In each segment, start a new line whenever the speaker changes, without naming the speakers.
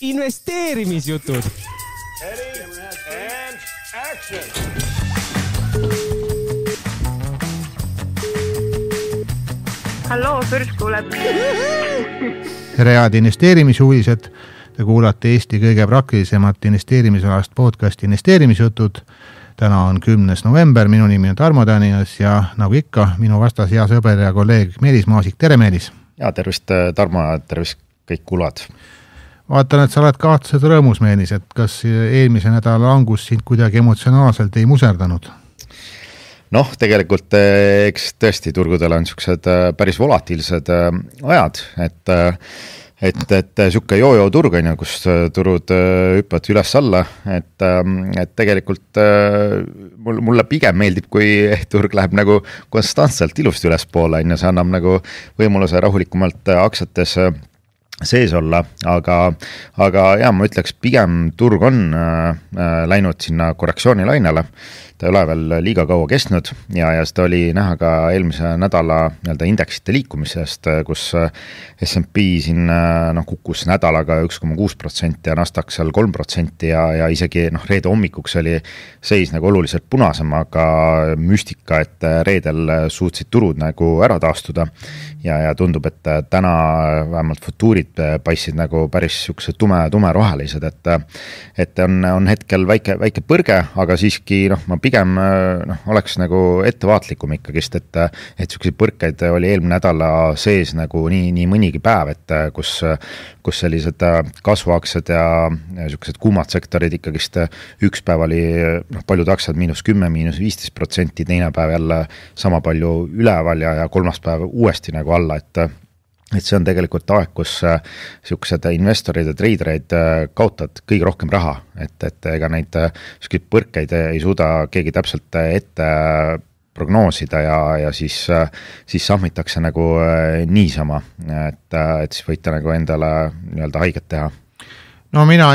investeerimisjutud.
Halloo, Pürs kuuleb.
Tere, head investeerimisuudised. Te kuulate Eesti kõige praktilisemat investeerimisalast podcasti Investeerimisjutud. Täna on 10. november, minu nimi on Tarmo Tänias ja nagu ikka, minu vastas hea sõber ja kolleeg Meelis Maasik. Tere, Meelis!
Ja tervist, Tarmo, ja tervist kõik kuulad.
Vaatan, et sa oled kahtlased rõõmus, Meelis, et kas eelmise nädala langus sind kuidagi emotsionaalselt ei muserdanud?
Noh, tegelikult eks tõesti turgudel on niisugused päris volatiilsed ajad, et siuke joojo turg on, kus turud hüppavad üles-alla, et tegelikult mulle pigem meeldib, kui turg läheb nagu konstantselt ilusti ülespoole, see annab nagu võimaluse rahulikumalt aktsiates sees olla, aga ja ma ütleks, pigem turg on läinud sinna korrektsiooni lainele. Ta ei ole veel liiga kaua kestnud ja seda oli näha ka eelmise nädala indeksite liikumisest, kus S&P siin kukkus nädalaga 1,6% ja Nasdaq seal 3% ja isegi reede hommikuks oli seis nagu oluliselt punasem, aga müstika, et reedel suutsid turud nagu ära taastuda ja tundub, et täna vähemalt futuurid paistsid nagu päris siukse tume-rohelised, et on hetkel väike põrge, aga siiski ma pigem oleks nagu ettevaatlikum ikkagist, et siukseid põrkeid oli eelmine nädala sees nagu nii mõnigi päev, et kus sellised kasvuaksed ja siuksed kuumad sektorid ikkagist üks päev oli paljud aktsiad -10%, -15%, teine päev jälle sama palju üleval ja kolmas päev uuesti nagu alla, et see on tegelikult aeg, kus siuksed investorid ja treidereid kaotavad kõige rohkem raha, et ega neid põrkeid ei suuda keegi täpselt ette prognoosida ja siis sahmitakse nagu niisama, et siis võite nagu endale haiget teha.
No mina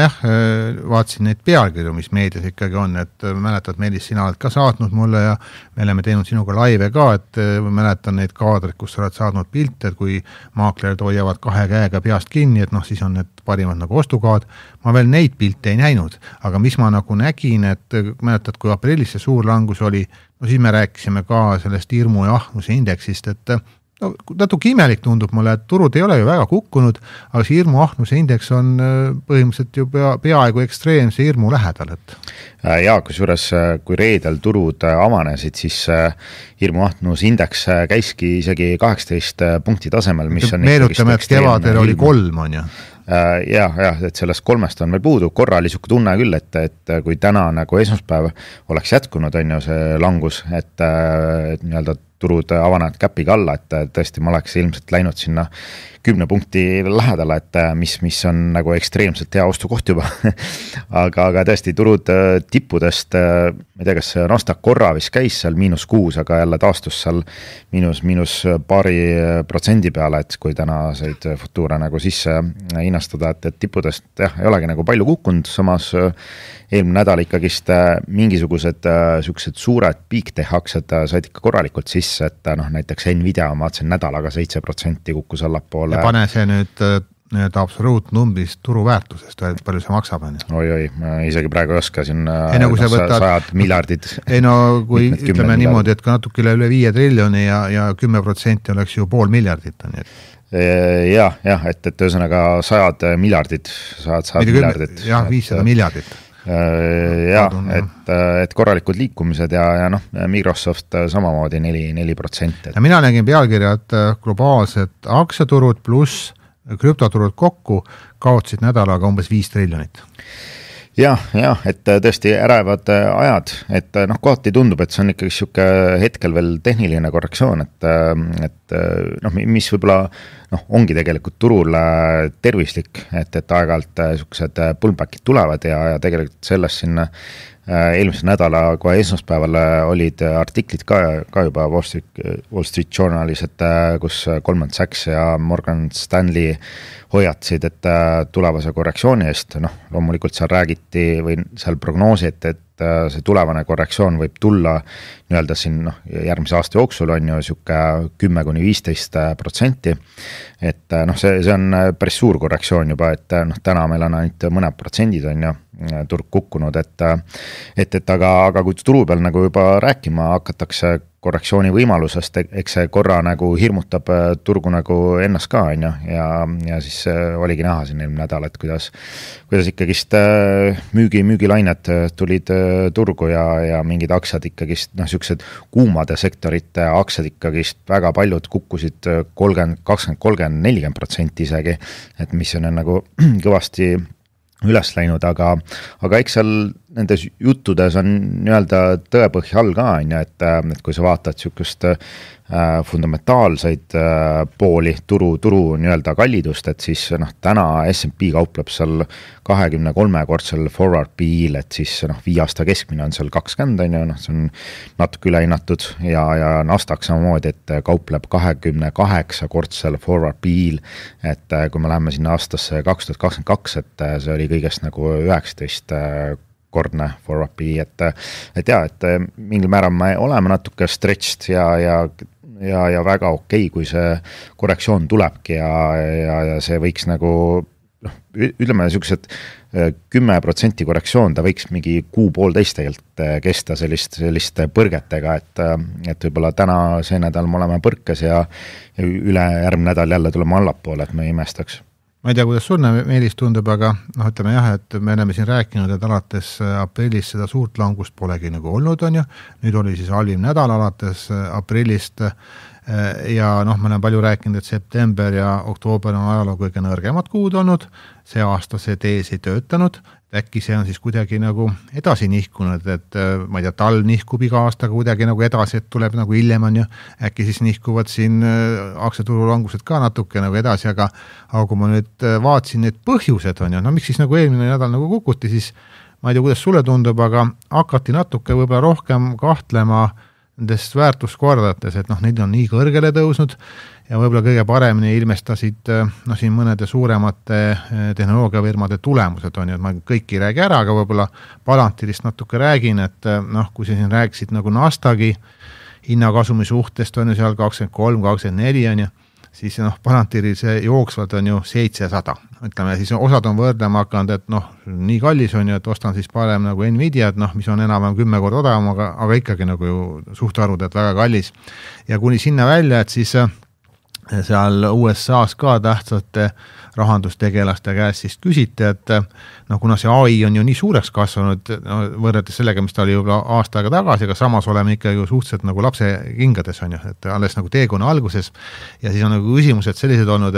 vaatasin neid pealkirju, mis meedias ikkagi on, et mäletad, Meelis, sina oled ka saatnud mulle ja me oleme teinud sinuga laive ka, et mäletan neid kaadreid, kus sa oled saatnud pilte, et kui maaklerid hoiavad 2 käega peast kinni, et siis on need parimad nagu ostukaad. Ma veel neid pilte ei näinud, aga mis ma nagu nägin, et mäletad, kui aprillis see suur langus oli, siis me rääkisime ka sellest hirmu ja ahnuse indeksist, et natuke imelik tundub mulle, et turud ei ole ju väga kukkunud, aga see hirmu ahnuse indeks on põhimõtteliselt ju peaaegu ekstreemse hirmu lähedal.
Ja kusjuures, kui reedel turud avanesid, siis hirmu ahnuse indeks käiski isegi 18 punkti tasemel, mis on
meenutame, et kevadel oli 3 on ju.
Ja, et sellest 3 on veel puudu, korra oli siuke tunne küll, et kui täna nagu esmaspäev oleks jätkunud on ju see langus, et turud avanevad käpiga alla, et tõesti ma oleks ilmselt läinud sinna 10 punkti lähedale, et mis on nagu ekstreemselt hea ostukoht juba. aga tõesti turud tippudest, ma ei tea, kas Nasdaq korra vist käis seal -6, aga jälle taastus seal miinus paari protsendi peale, et kui tänaseid futuure nagu sisse hinnastada, et tippudest ei olegi nagu palju kukkunud, samas eelmine nädal ikkagist mingisugused siuksed suured big-tech aktsiad said ikka korralikult sisse, et näiteks Nvidia, ma vaatasin nädalaga 7% kukkus allapoole.
Ja pane see nüüd absoluutnumbris turuväärtusest, palju see maksab.
Oi, ma isegi praegu ei oska siin 100 miljardid.
Ei kui ütleme niimoodi, et ka natuke üle 5 triljoni ja 10% oleks ju pool miljardit.
Jah, et ühesõnaga 100 miljardit.
Jah, 500 miljardit.
Ja, et korralikud liikumised ja Microsoft samamoodi 4%.
Ja mina nägin pealkirjad globaalsed aktsiaturud pluss krüptoturud kokku kaotsid nädalaga umbes 5 triljonit.
Ja, et tõesti ärevad ajad, et kohati tundub, et see on ikkagi siuke hetkel veel tehniline korrektsioon, et mis võib-olla ongi tegelikult turul tervislik, et aeg-ajalt siuksed pullbackid tulevad ja tegelikult sellest sinna eelmise nädala kohe esmaspäeval olid artiklid ka juba Wall Street Journalis, et kus Goldman Sachs ja Morgan Stanley hoiatasid, et tulevase korrektsiooni eest, loomulikult seal räägiti või seal prognoositi, et et see tulevane korrektsioon võib tulla nii-öelda siin järgmise aasta jooksul on ju siuke 10–15%, et see on päris suur korrektsioon juba, et täna meil on ainult mõned protsendid on ju turg kukkunud, et aga kui turu peal nagu juba rääkima hakatakse korrektsiooni võimalusest, eks see korra nagu hirmutab turgu nagu ennast ka on ju, ja siis oligi näha siin eelmine nädal, et kuidas ikkagist müügilained tulid turgu ja mingid aktsiad ikkagist, siuksed kuumade sektorite aktsiad ikkagist väga paljud kukkusid 30, 20, 30, 40% isegi, et mis on nagu kõvasti üles läinud, aga eks seal nendes juttudes on nii-öelda tõepõhja all ka on ju, et kui sa vaatad siukest fundamentaalseid pooli turu nii-öelda kallidust, et siis täna S&P kaupleb seal 23-kordsel forward PE-l, et siis 5 aasta keskmine on seal 20 on ju, see on natuke ülehinnatud ja Nasdaq samamoodi, et kaupleb 28-kordsel forward PE-l, et kui me läheme sinna aastasse 2022, et see oli kõigest nagu 19 kordne forward PE, et mingil määral me oleme natuke stretched ja väga okei, kui see korrektsioon tulebki ja see võiks nagu ütleme niisugused 10% korrektsioon, ta võiks mingi 1,5 tegelikult kesta selliste põrgetega, et võib-olla täna see nädal me oleme põrkes ja üle järgmine nädal jälle tuleme allapoole, et me ei imestaks.
Ma ei tea, kuidas sulle Meelis tundub, aga ütleme jah, et me oleme siin rääkinud, et alates aprillis seda suurt langust polegi nagu olnud on ju, nüüd oli siis halvim nädal alates aprillist ja me oleme palju rääkinud, et september ja oktoober on ajaloo kõige nõrgemad kuud olnud, see aasta see tees ei töötanud, äkki see on siis kuidagi nagu edasi nihkunud, et ma ei tea, talv nihkub iga aastaga kuidagi nagu edasi, et tuleb nagu hiljem on ju, äkki siis nihkuvad siin aktsiaturu langused ka natuke nagu edasi, aga kui ma nüüd vaatasin need põhjused on ju, miks siis nagu eelmine nädal nagu kukuti, siis ma ei tea, kuidas sulle tundub, aga hakati natuke võib-olla rohkem kahtlema nendest väärtuskordates, et neid on nii kõrgele tõusnud ja võib-olla kõige paremini ilmestasid siin mõnede suuremate tehnoloogiafirmade tulemused on ju, et ma kõik ei räägi ära, aga võib-olla Palantirist natuke räägin, et kui sa siin rääkisid nagu Nasdaqi hinnakasumi suhtest on ju seal 23, 24 on ju, siis Palantiril see jooksvalt on ju 700. Ütleme, siis osad on võrdlema hakanud, et nii kallis on ju, et ostan siis parem nagu Nvidia, et mis on enam-vähem 10 korda odavam, aga ikkagi nagu ju suhtarvud, et väga kallis. Ja kuni sinna välja, et siis seal USA-s ka tähtsate rahandustegelaste käest siis küsiti, et kuna see AI on ju nii suureks kasvanud võrredes sellega, mis ta oli juba aasta aega tagasi, aga samas oleme ikka ju suhteliselt nagu lapse kingades on ju, et alles nagu teekonna alguses ja siis on nagu küsimused sellised olnud,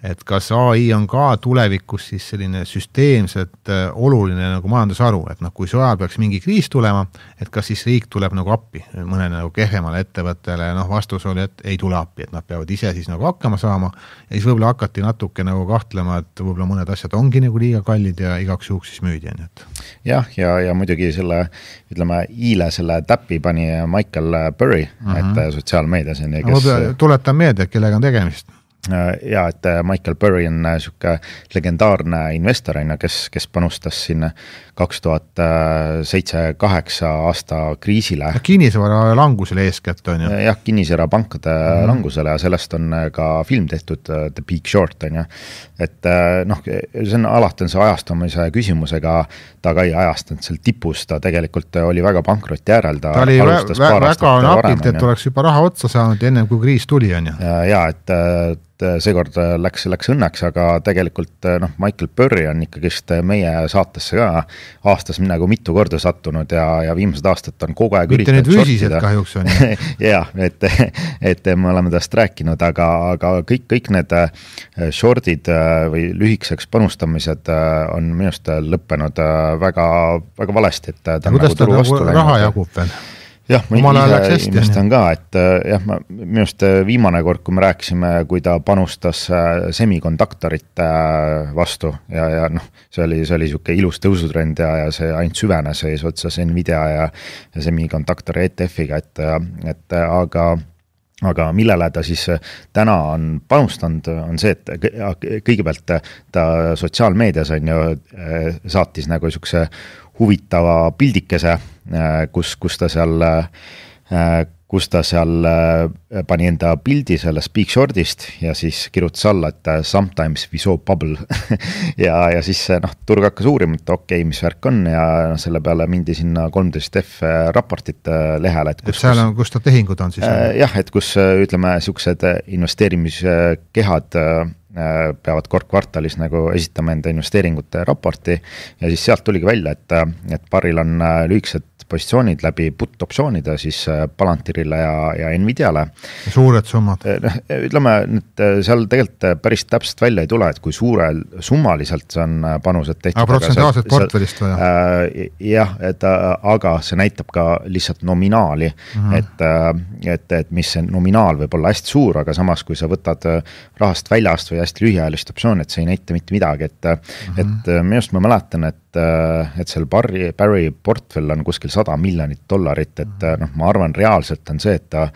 et kas AI on ka tulevikus siis selline süsteemselt oluline nagu majandusharu, et kui see ajal peaks mingi kriis tulema, et kas siis riik tuleb nagu appi mõnele nagu kehvemale ettevõttele, vastus oli, et ei tule appi, et nad peavad ise siis nagu hakkama saama ja siis võib-olla hakati natuke nagu kahtlema, et võib-olla mõned asjad ongi nagu liiga kallid ja igaks juhuks siis müüdi.
Jah, ja muidugi selle, ütleme, hiile selle täppi pani Michael Burry, et sotsiaalmeedias on
tuletan meelde, kellega on tegemist.
Ja, et Michael Burry on siuke legendaarne investor, kes panustas siin 2007-2008 aasta kriisile.
Kinnisvara langusele eeskätt on ju.
Jah, kinnisvara pankade langusele ja sellest on ka film tehtud The Big Short on ju. Et see on alati see ajastamise küsimusega, ta ka ei ajastanud seal tipus, ta tegelikult oli väga pankroti äärel. Ta
oli väga napilt, et oleks juba raha otsa saanud ennem kui kriis tuli on ju.
Ja, et seekord läks õnneks, aga tegelikult Michael Burry on ikkagist meie saatesse ka aastas nagu mitu korda sattunud ja viimased aastad on kogu aeg
mitte need vüüsised kahjuks on
jah, et me oleme tast rääkinud, aga kõik need shortid või lühikeseks panustamised on minust lõppenud väga, väga valesti, et ta on
kuidas nagu turu vastu raha jagub veel?
Jah, ma ise imestan ka, et jah, minust viimane kord, kui me rääkisime, kui ta panustas semikonduktorite vastu ja see oli siuke ilus tõusutrend ja see ainult süvenes ees otsas Nvidia ja semikonduktori ETF-iga, et aga aga millele ta siis täna on panustanud, on see, et kõigepealt ta sotsiaalmeedias on ju saatis nagu niisuguse huvitava pildikese, kus ta seal pani enda pildi selle Speak Shortist ja siis kirjutas alla, et sometimes we saw bubble ja siis turg hakkas uurima, et okei, mis värk on ja selle peale mindi sinna 13F raportit lehele.
Kus ta tehingud on siis?
Jah, et kus ütleme, niisugused investeerimiskehad peavad kord kvartalis nagu esitama enda investeeringute raporti ja siis sealt tuligi välja, et Barril on lühikesed positsioonid läbi put-optsioonide siis Palantirile ja Nvidiale.
Suured summad?
Ütleme, et seal tegelikult päris täpselt välja ei tule, et kui suurel summaliselt see on panused tehtud.
Aga protsentuaalselt portfellist või?
Jah, aga see näitab ka lihtsalt nominaali, et mis see nominaal võib olla hästi suur, aga samas kui sa võtad rahast väljast või hästi lühiajalist optsioon, et see ei näita mitte midagi, et minu arust ma mäletan, et seal Barri portfell on kuskil $100 miljonit, et ma arvan reaalselt on see, et ta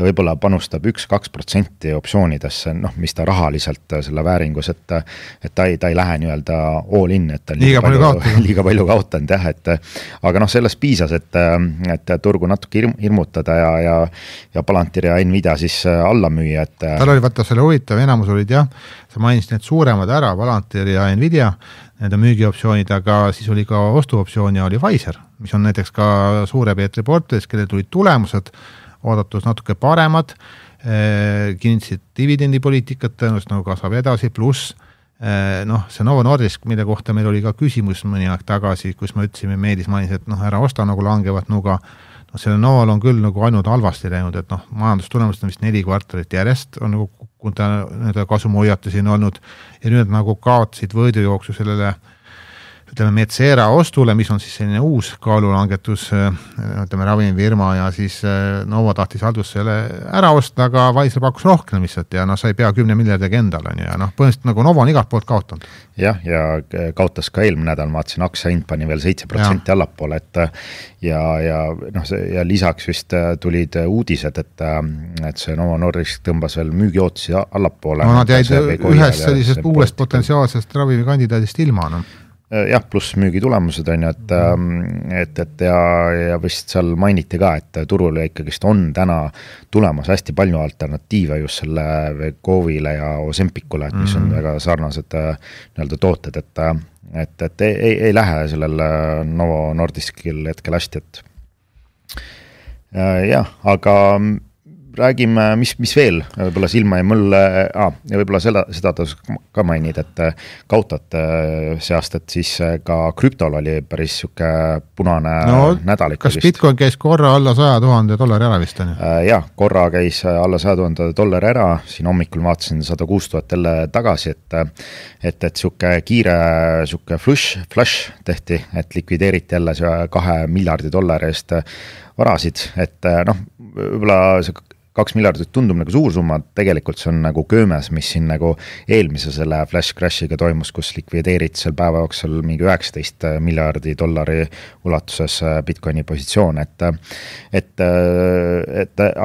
võib-olla panustab 1-2% optsioonidesse, mis ta rahaliselt selle vääringus, et ta ei lähe nii-öelda all in, et ta liiga palju kaotanud, jah, aga sellest piisas, et turgu natuke hirmutada ja Palantir ja Nvidia siis alla müüa,
tal oli vaata selle huvitav, enamus olid jah, sa mainisid need suuremad ära, Palantir ja Nvidia, nende müügioptsioonid, aga siis oli ka ostuoptsioon ja oli Pfizer, mis on näiteks ka suure Peetri portfellis, kellel tulid tulemused, oodatus natuke paremad, kinnitasid dividendipoliitikat, tõenäoliselt nagu kasvab edasi, pluss see Novo Nordisk, mille kohta meil oli ka küsimus mõni aeg tagasi, kus me ütlesime, meedis mainis, et ära osta nagu langevat nuga, selle Novol on küll nagu ainult halvasti läinud, et majandustulemused on vist 4 kvartalit järjest on nagu kasumuhoiatu siin olnud ja nüüd nagu kaotasid võidujooksu sellele ütleme Metsera ostule, mis on siis selline uus kaalulangetus, ütleme ravimifirma ja siis Novo tahtis haldus selle ära osta, aga Pfizer pakkus rohkem lihtsalt ja sa ei pea 10 miljardiga endale ja põhimõtteliselt nagu Novo on igalt poolt kaotanud.
Jah, ja kaotas ka eelmine nädal, ma vaatasin aktsia hind pani veel 7% allapoole, ja lisaks vist tulid uudised, et see Novo Nordisk tõmbas veel müügiootusi allapoole.
Nad jäid ühest sellisest uuest potentsiaalsest ravimikandidaadist ilma,
Jah, pluss müügi tulemused on ju, et ja vist seal mainiti ka, et turul ikkagist on täna tulemas hästi palju alternatiive just selle Vegovile ja Ozempicule, et mis on väga sarnased nii-öelda tooted, et ei lähe sellel Novo Nordiskil hetkel hästi, jah, aga räägime, mis veel võib-olla silma ja mulle, ja võib-olla seda tasus ka mainid, et kautate seast, et siis ka krüptol oli päris siuke punane nädal.
Kas Bitcoin käis korra alla $100,000 ära vist on?
Jah, korra käis alla $100,000 ära, siin hommikul vaatasin 106,000 jälle tagasi, et siuke kiire siuke flush tehti, et likvideeriti jälle $2 miljardi eest varasid, et võib-olla see 2 miljardit tundub nagu suur summa, tegelikult see on nagu köömes, mis siin nagu eelmise selle flash crashiga toimus, kus likvideeriti seal päeva jooksul mingi $19 miljardi ulatuses Bitcoini positsioon,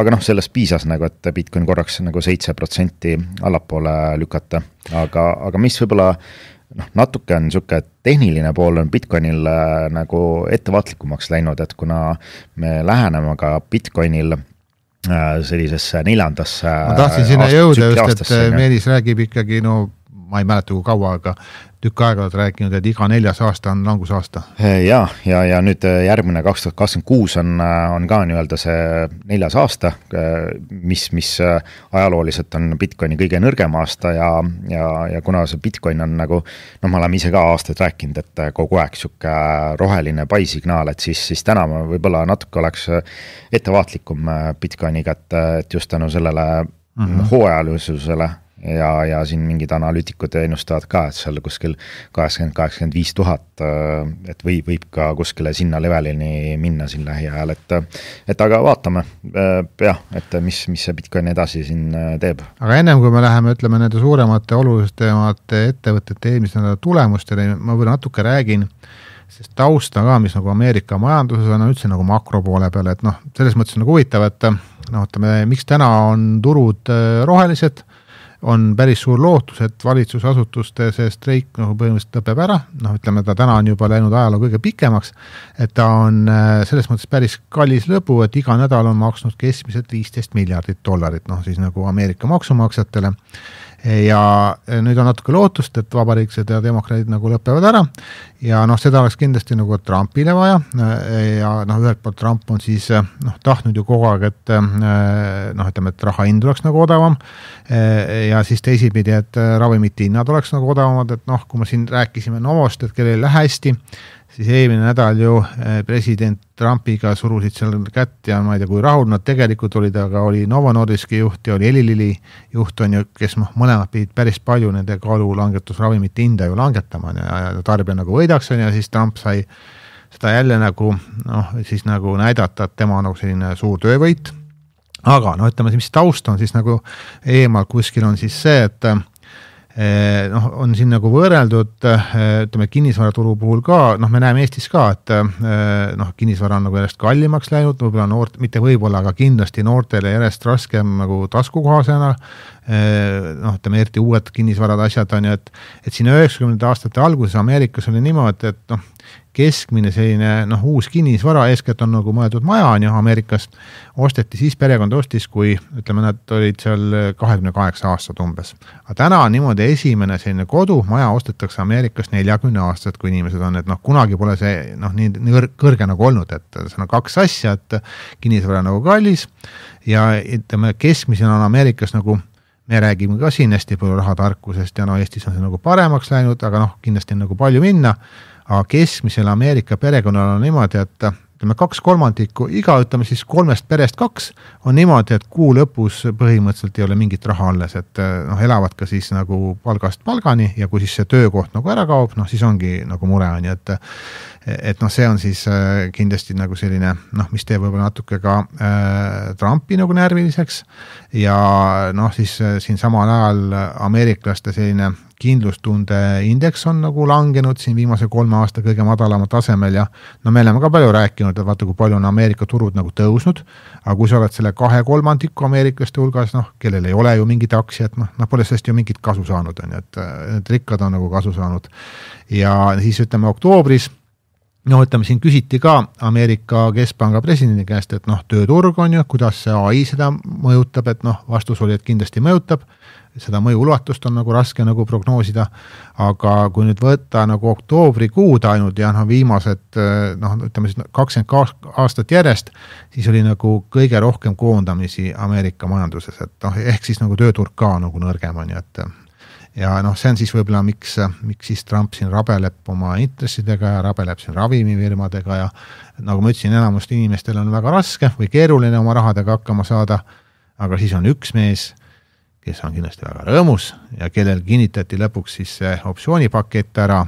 aga sellest piisas nagu, et Bitcoin korraks nagu 7% allapoole lükata, aga mis võib-olla natuke on niisugune tehniline pool on Bitcoinil nagu ettevaatlikumaks läinud, et kuna me läheneme ka Bitcoinil sellisesse 4.
ma tahtsin sinna jõuda just, et Meelis räägib ikkagi, ma ei mäleta kui kaua, aga tükk aega oled rääkinud, et iga 4. aasta on langusaasta.
Ja nüüd järgmine 2026 on ka nii-öelda see 4. aasta, mis ajalooliselt on Bitcoini kõige nõrgem aasta ja kuna see Bitcoin on nagu, me oleme ise ka aastaid rääkinud, et kogu aeg siuke roheline pai-signaal, et siis täna ma võib-olla natuke oleks ettevaatlikum Bitcoiniga, et just tänu sellele hooajalisusele ja siin mingid analüütikud ennustavad ka, et seal kuskil 80-85 000, et võib ka kuskile sinna levelini minna siin lähiajal, et aga vaatame, et mis see Bitcoin edasi siin teeb.
Aga ennem kui me läheme, ütleme, nende suuremate olulisemate ettevõtete eelmise nädala tulemustele, ma võib natuke räägin sest tausta ka, mis nagu Ameerika majanduses on üldse nagu makropoole peal, et noh, selles mõttes on nagu huvitav, et noh, ütleme, miks täna on turud rohelised, on päris suur lootus, et valitsusasutuste see streik noh, põhimõtteliselt lõpeb ära, noh, ütleme, ta täna on juba läinud ajaloo kõige pikemaks, et ta on selles mõttes päris kallis lõbu, et iga nädal on maksnud keskmiselt $15 miljardit, noh siis nagu Ameerika maksumaksjatele, ja nüüd on natuke lootust, et vabariiksed ja demokraadid nagu lõpevad ära ja noh, seda oleks kindlasti nagu Trumpile vaja ja noh, ühelt poolt Trump on siis noh, tahtnud ju kogu aeg, et noh, ütleme, et raha hind oleks nagu odavam ja siis teisipidi, et ravimite hinnad oleks nagu odavamad, et noh, kui me siin rääkisime Novost, et kellel ei lähe hästi, siis eelmine nädal ju president Trumpiga surusid seal kätt ja ma ei tea, kui rahul nad tegelikult olid, aga oli Novo Nordiski juht ja oli Eli Lilly juht on ju, kes mõlemad pidid päris palju nende kaalulangetusravimite hinda ju langetama ja tarbija nagu võidaks ja siis Trump sai seda jälle nagu noh, siis nagu näidata, et tema nagu selline suur töövõit. Aga no ütleme, mis taust on siis nagu eemal kuskil on siis see, et noh, on siin nagu võrreldud, ütleme, kinnisvaraturu puhul ka, noh, me näeme Eestis ka, et noh, kinnisvara on nagu järjest kallimaks läinud, võib-olla mitte võib-olla, aga kindlasti noortele järjest raskem nagu taskukohasena, noh, ütleme, eriti uued kinnisvarad asjad on ju, et siin 90. aastate alguses Ameerikas oli niimoodi, et noh, keskmine selline noh, uus kinnisvara, eeskätt on nagu mõeldud maja on ju Ameerikas, osteti siis perekond ostis, kui ütleme, nad olid seal 28 aastat umbes. Aga täna on niimoodi esimene selline kodu, maja ostetakse Ameerikas 40 aastat, kui inimesed on, et noh, kunagi pole see noh, nii kõrge nagu olnud, et see on kaks asja, et kinnisvara nagu kallis ja ütleme, keskmisena on Ameerikas nagu me räägime ka siin hästi palju rahatarkusest ja no Eestis on see nagu paremaks läinud, aga noh, kindlasti on nagu palju minna, aga keskmisel Ameerika perekonnal on niimoodi, et ütleme 2/3, iga ütleme siis 3 perest 2 on niimoodi, et kuu lõpus põhimõtteliselt ei ole mingit raha alles, et noh, elavad ka siis nagu palgast palgani ja kui siis see töökoht nagu ära kaob, noh siis ongi nagu mure on ju, et noh, see on siis kindlasti nagu selline noh, mis teeb võib-olla natuke ka Trumpi nagu närviliseks ja noh, siis siin samal ajal ameeriklaste selline kindlustunde indeks on nagu langenud siin viimase 3 aasta kõige madalama tasemel ja no me oleme ka palju rääkinud, et vaata kui palju on Ameerika turud nagu tõusnud, aga kui sa oled selle 2/3 ameeriklaste hulgas, noh, kellel ei ole ju mingit aktsiat, noh, pole sellest ju mingit kasu saanud, on ju, et need rikkad on nagu kasu saanud ja siis ütleme oktoobris no ütleme, siin küsiti ka Ameerika Keskpanga presidendi käest, et noh, tööturg on ju, kuidas see AI seda mõjutab, et noh, vastus oli, et kindlasti mõjutab, seda mõju ulatust on nagu raske nagu prognoosida, aga kui nüüd võtta nagu oktoobrikuud ainult ja noh, viimased noh, ütleme siis 20 aastat järjest, siis oli nagu kõige rohkem koondamisi Ameerika majanduses, et noh, ehk siis nagu tööturg ka nagu nõrgem on ju, et ja noh, see on siis võib-olla miks siis Trump siin rabeleb oma intressidega ja rabeleb siin ravimifirmadega ja nagu ma ütlesin, enamust inimestel on väga raske või keeruline oma rahadega hakkama saada, aga siis on üks mees, kes on kindlasti väga rõõmus ja kellel kinnitati lõpuks siis see optsioonipakett ära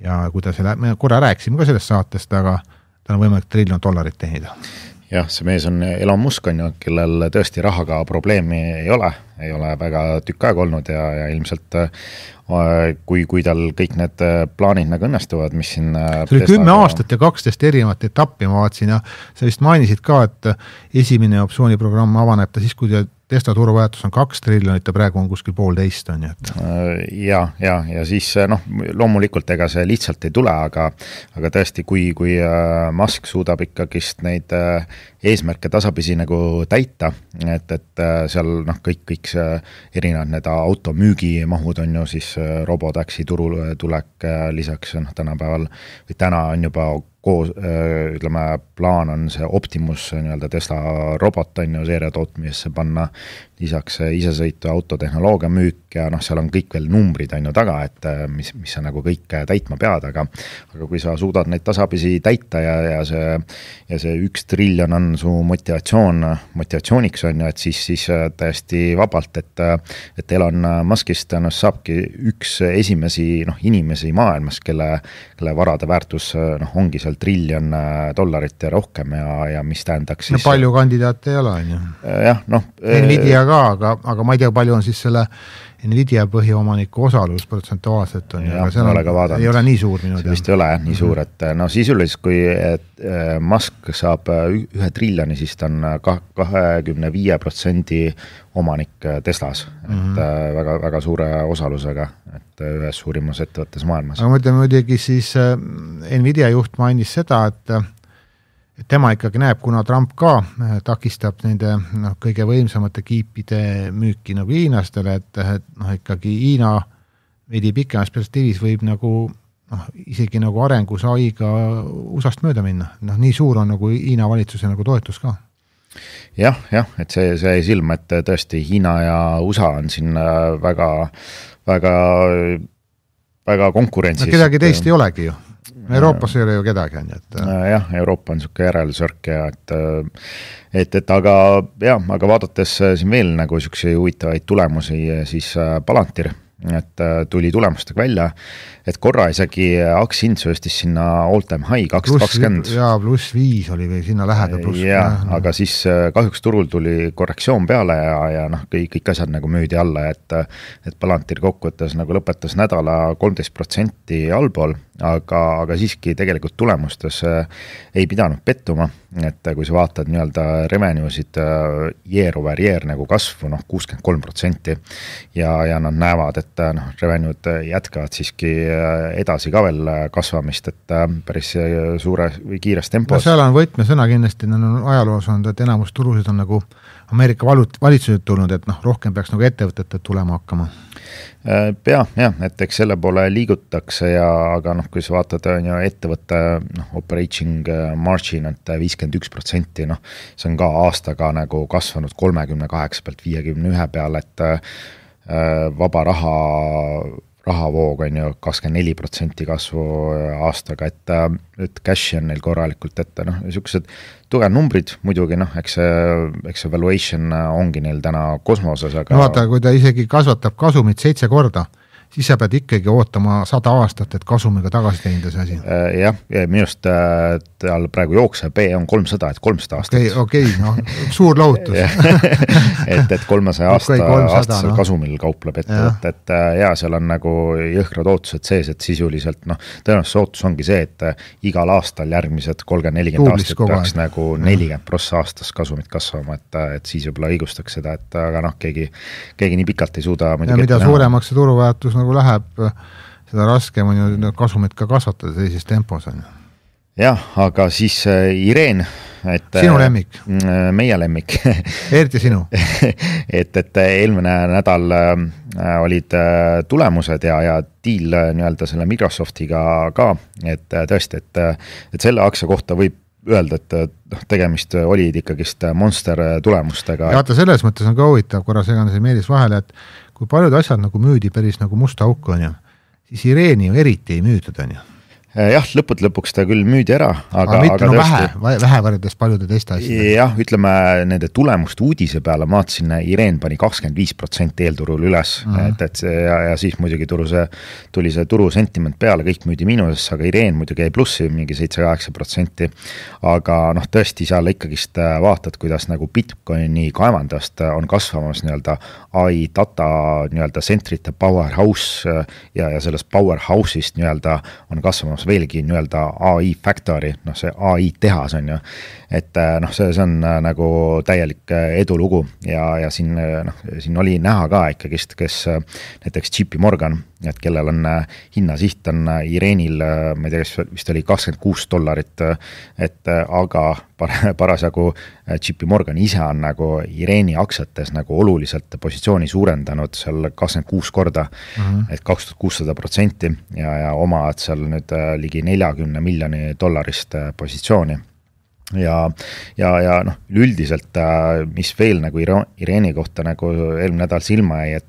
ja kui ta selle, me korra rääkisime ka sellest saatest, aga tal on võimalik $1 trillion teenida.
Jah, see mees on Elon Musk on ju, kellel tõesti rahaga probleemi ei ole väga tükk aeg olnud ja ilmselt kui tal kõik need plaanid nagu õnnestuvad, mis siin
see oli 10 aastat ja 12 erinevat etappi ma vaatasin ja sa vist mainisid ka, et esimene optsiooniprogramm avaneb ta siis, kui Tesla turuväärtus on 2 triljonit ja praegu on kuskil 1,5 on ju, et
ja siis noh, loomulikult ega see lihtsalt ei tule, aga tõesti, kui Musk suudab ikkagist neid eesmärke tasapisi nagu täita, et seal noh, kõik see erinevad need automüügimahud on ju siis robotaksi turule tulek lisaks noh, tänapäeval või täna on juba koos, ütleme, plaan on see Optimus nii-öelda Tesla robot on ju seeria tootmisesse panna, lisaks isesõitu autotehnoloogia müük ja noh, seal on kõik veel numbrid on ju taga, et mis sa nagu kõik täitma pead, aga kui sa suudad neid tasapisi täita ja see 1 triljon on su motivatsiooniks on ju, et siis täiesti vabalt, et Elon Muskist saabki üks esimesi noh, inimesi maailmas, kelle varade väärtus noh, ongi seal $1 triljon ja rohkem ja mis tähendaks siis...
No palju kandidaate ei ole, on ju.
Jah, noh...
Nvidia ka, aga ma ei tea, palju on siis selle Nvidia põhiomaniku osalus protsentuaalselt on, aga seal ei ole nii suur minu
teada. Vist ei ole nii suur, et no sisuliselt kui Musk saab 1 triljoni, siis ta on 25% omanik Teslas, et väga, väga suure osalusega, et ühes suurimas ettevõttes maailmas.
Aga mõtleme muidugi siis Nvidia juht mainis seda, et tema ikkagi näeb, kuna Trump ka takistab nende kõige võimsamate kiipide müüki nagu hiinastele, et ikkagi Hiina veidi pikemas perspektiivis võib nagu isegi nagu arengus aiga USA-st mööda minna. Nii suur on nagu Hiina valitsuse nagu toetus ka.
Jah, et see jäi silma, et tõesti Hiina ja USA on siin väga, väga, väga konkurentsis.
Kedagi teist ei olegi ju. Euroopas ei ole ju kedagi on.
Jah, Euroopa on niisugune järelsõrk ja aga vaadates siin veel nagu niisuguse huvitavaid tulemusi, siis Palantir, et tuli tulemustega välja, et korra isegi aktsia sööstis sinna all-time high 220.
Jaa, +5 oli või sinna lähedal pluss.
Jah, aga siis kahjuks turul tuli korrektsioon peale ja kõik asjad nagu müüdi alla, et Palantir kokkuvõttes nagu lõpetas nädala 13% allpool, aga siiski tegelikult tulemustes ei pidanud pettuma, et kui sa vaatad nii-öelda revenuesid year over year nagu kasvu 63% ja nad näevad, et revenued jätkavad siiski edasi ka veel kasvamist, et päris suure või kiires tempos.
Seal on võtmesõna kindlasti, ajaloos on, et enamus turusid on nagu Ameerika valitsused tulnud, et rohkem peaks nagu ettevõtete tulema hakkama.
Jah, et eks selle poole liigutakse aga kui sa vaatad ettevõtte operating margin, et 51%, see on ka aastaga nagu kasvanud 38 pealt 51 peale, et vaba rahavoog on ju 24% kasvu aastaga, et cash on neil korralikult, et niisugused tugevad numbrid muidugi, eks see valuation ongi neil täna kosmoses, aga
vaata, kui ta isegi kasvatab kasumit 7 korda, siis sa pead ikkagi ootama 100 aastat, et kasumiga tagasi teenida see asi.
Jah, minust tal praegu jookse P on 300, et 300 aastat.
Okei, suur lohutus.
et 300 aastasel kasumil kaupleb ettevõtte, et seal on nagu jõhkrad ootused sees, et sisuliselt tõenäoliselt ootus ongi see, et igal aastal järgmised 30-40 aastat peaks nagu 40% aastas kasumit kasvama, et siis võib-olla õigustaks seda, et aga keegi nii pikalt ei suuda
ja mida suuremaks see turuväärtus nagu läheb, seda raskem on ju kasumit ka kasvatada sellises tempos on.
Jah, aga siis Ireen, et
sinu lemmik?
Meie lemmik.
Eriti sinu.
et eelmine nädal olid tulemused ja deal nii-öelda selle Microsoftiga ka, et tõesti, et selle aktsia kohta võib öelda, et tegemist olid ikkagist monster tulemustega.
Ja vaata, selles mõttes on ka huvitav, korra segan see meelis vahele, et kui paljud asjad nagu müüdi päris nagu musta auku on ju, siis Ireeni ju eriti ei müüdud on ju.
Jah, lõpuks ta küll müüdi ära, aga
mitte vähe võrreldes paljude teiste asjadega.
Jah, ütleme nende tulemust uudise peale vaatasin, Ireen pani 25% eelturul üles, ja siis muidugi tuli see turu sentiment peale, kõik müüdi miinusesse, aga Ireen muidugi jäi plussi mingi 7-8%, aga tõesti seal ikkagist vaatad, kuidas nagu Bitcoini kaevandast on kasvamas nii-öelda AI data nii-öelda sentrite powerhouse ja sellest powerhouse'ist nii-öelda on kasvamas veelgi nii-öelda AI factory, see AI tehas on ju, et see on nagu täielik edulugu ja siin oli näha ka ikkagist, kes näiteks JP Morgan, et kellel on hinnasiht on Ireenil, ma ei tea, kes vist oli $26, et aga parasjagu JP Morgan ise on nagu Ireeni aktsiates nagu oluliselt positsiooni suurendanud seal 26 korda, et 2600% ja omad seal nüüd ligi $40 miljoni positsiooni. Ja üldiselt, mis veel nagu Ireeni kohta nagu eelmine nädal silma jäi,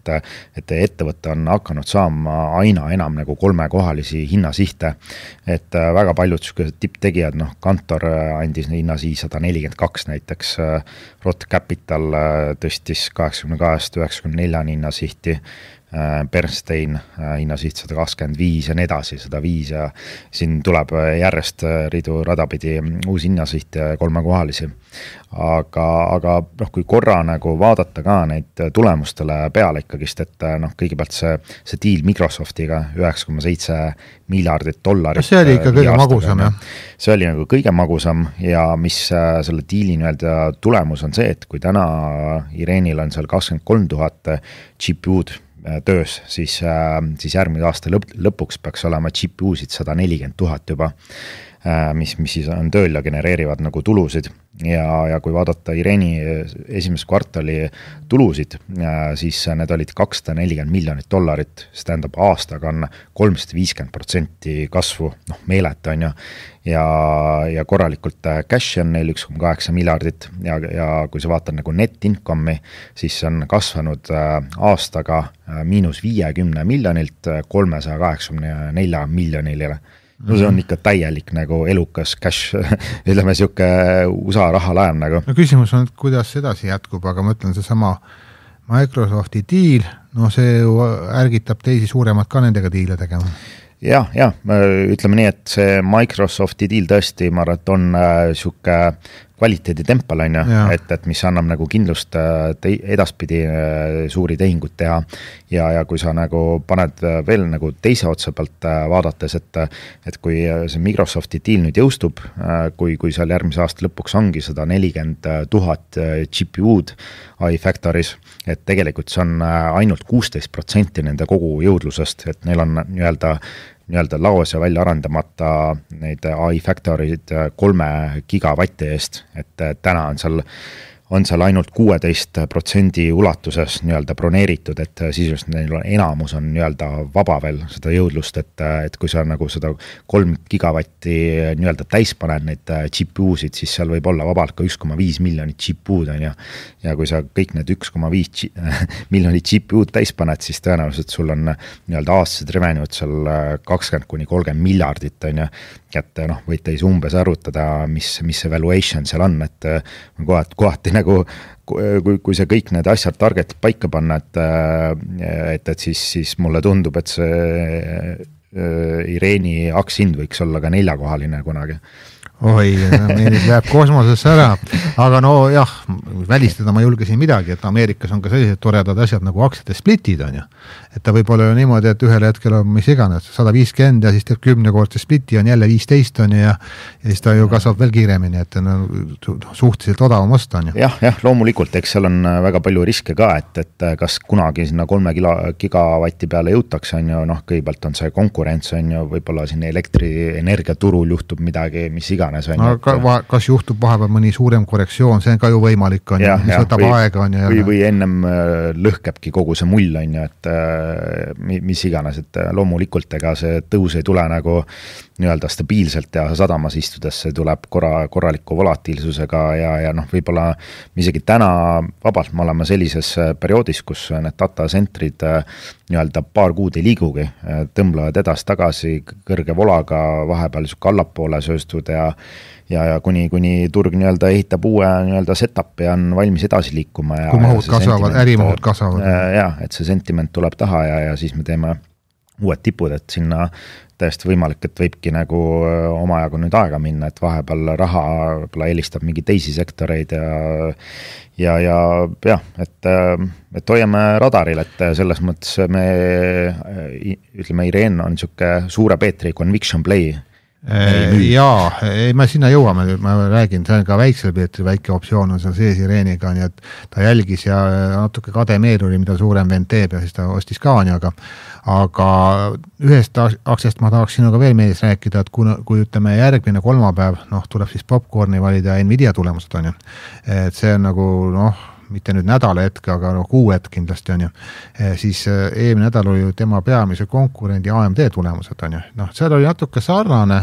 et ettevõte on hakanud saama aina enam nagu 3-kohalisi hinnasihte, et väga paljud tipptegijad, Kantor andis hinnasi 142 näiteks, Rot Capital tõstis 82-94 hinnasihti, Bernstein hinnasiht 125 ja nii edasi, 105 ja siin tuleb järjest ridu radapidi uusi hinnasiht ja kolmekohalisi. Aga kui korra nagu vaadata ka neid tulemustele peale ikkagist, et kõigepealt see deal Microsoftiga 9,7 miljardit $.
See oli ikka kõige magusam, jah?
See oli nagu kõige magusam ja mis selle deali tulemus on see, et kui täna Irenil on seal 23 000 GPU-d töös, siis järgmine aasta lõpuks peaks olema GPU-sid 140 000 juba, mis siis on tööl ja genereerivad nagu tulusid ja kui vaadata Ireni esimese kvartali tulusid, siis need olid $240 miljonit, see tähendab aastaga on 350% kasvu, meelet on ju, ja korralikult cash on neil 1,8 miljardit ja kui sa vaatad nagu net income'i, siis on kasvanud aastaga -50 miljonilt 384 miljonile. No see on ikka täielik nagu elukas cash, ütleme siuke USA rahalaev nagu.
No küsimus on, et kuidas edasi jätkub, aga ma ütlen seesama Microsofti deal, no see ju ärgitab teisi suuremad ka nendega diile tegema.
Ja, ütleme nii, et see Microsofti deal tõesti, ma arvan, et on siuke kvaliteeditempel on ju, et mis annab nagu kindlust edaspidi suuri tehingut teha ja kui sa nagu paned veel nagu teise otsa pealt vaadates, et kui see Microsofti deal nüüd jõustub, kui seal järgmise aasta lõpuks ongi 140 000 GPU-d iFactoris, et tegelikult see on ainult 16% nende kogu jõudlusest, et neil on nii-öelda laos ja välja arendamata neid iFactorid 3 gigavatti eest, et täna on seal ainult 16% ulatuses nii-öelda broneeritud, et sisuliselt neil enamus on nii-öelda vaba veel seda jõudlust, et kui sa nagu seda 3 gigavatti nii-öelda täis paned neid GPU-sid, siis seal võib olla vabalt ka 1,5 miljonit GPU-d on ja kui sa kõik need 1,5 miljonit GPU-d täis paned, siis tõenäoliselt sul on nii-öelda aastased revenue'd seal 20-30 miljardit on et võite siis umbes arvutada, mis see valuation seal on, et kohati nagu, kui see kõik need asjad targetid paika panna, et siis mulle tundub, et see Ireni aktsiohind võiks olla ka 4-kohaline kunagi.
Oi, meil läheb kosmosesse ära, aga no jah, välistada ma julgesin midagi, et Ameerikas on ka sellised toredad asjad nagu aktsiate splitid on ju, et ta võib olla ju niimoodi, et ühel hetkel on mis iganes 150 ja siis teeb 10-kordse spliti on jälle 15 on ja siis ta ju kasvab veel kiiremini, et on suhteliselt odavam osta on ju.
Jah, loomulikult, eks seal on väga palju riske ka, et kas kunagi sinna 3 gigavatti peale jõutakse on ju, kõigepealt on see konkurents on ju, võib-olla siin elektrienergiaturul juhtub midagi, mis iganes.
Kas juhtub vahepeal mõni suurem korrektsioon, see on ka ju võimalik on ju, mis võtab aega on ju.
Või ennem lõhkebki kogu see mull on ju, et mis iganes, et loomulikult ega see tõus ei tule nagu nii-öelda stabiilselt ja sadamas istudes, see tuleb korraliku volatiilsusega ja võib-olla isegi täna vabalt me oleme sellises perioodis, kus need datacentrid nii-öelda paar kuud ei liigugi, tõmblevad edasi-tagasi kõrge volaga, vahepeal allapoole sööstud ja kuni turg nii-öelda ehitab uue nii-öelda setup ja on valmis edasi liikuma.
Kui mahud kasvavad, ärimahud kasvavad.
Et see sentiment tuleb taha ja siis me teeme uued tipud, et sinna täiesti võimalik, et võibki nagu omajagu nüüd aega minna, et vahepeal raha eelistab mingi teisi sektoreid et hoiame radaril, et selles mõttes me ütleme, Irene on niisugune suure Peetri conviction play.
Me sinna jõuame, ma räägin, see on ka väiksel Peetri väike optsioon on seal sees Ireeniga, nii et ta jälgis ja natuke kademeel oli, mida suurem vend teeb ja siis ta ostis ka, aga ühest aktsiast ma tahaks sinuga veel meeles rääkida, et kui ütleme järgmine kolmapäev, tuleb siis popcorni valida Nvidia tulemused on ju, et see on nagu mitte nüüd nädala hetke, aga kuu hetk kindlasti on ju, siis eelmine nädal oli ju tema peamise konkurendi AMD tulemused on ju, seal oli natuke sarnane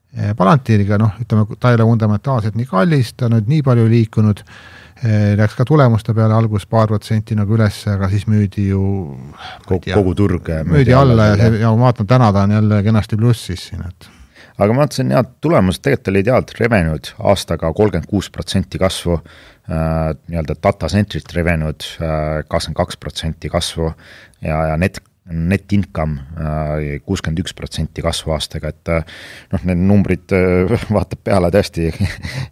Palantiiriga, ütleme, ta ei ole fundamentaalselt nii kallis, ta nüüd nii palju liikunud, läks ka tulemuste peale algus paar protsenti nagu üles, aga siis müüdi ju
kogu turg
müüdi alla ja ma vaatan täna ta on jälle kenasti plussis siin, et
aga ma vaatasin, tulemused tegelikult olid head, revenud aastaga 36% kasvu, nii-öelda data centrit revenud 22% kasvu ja net income 61% kasvu aastaga, et noh, need numbrid vaatab peale tõesti,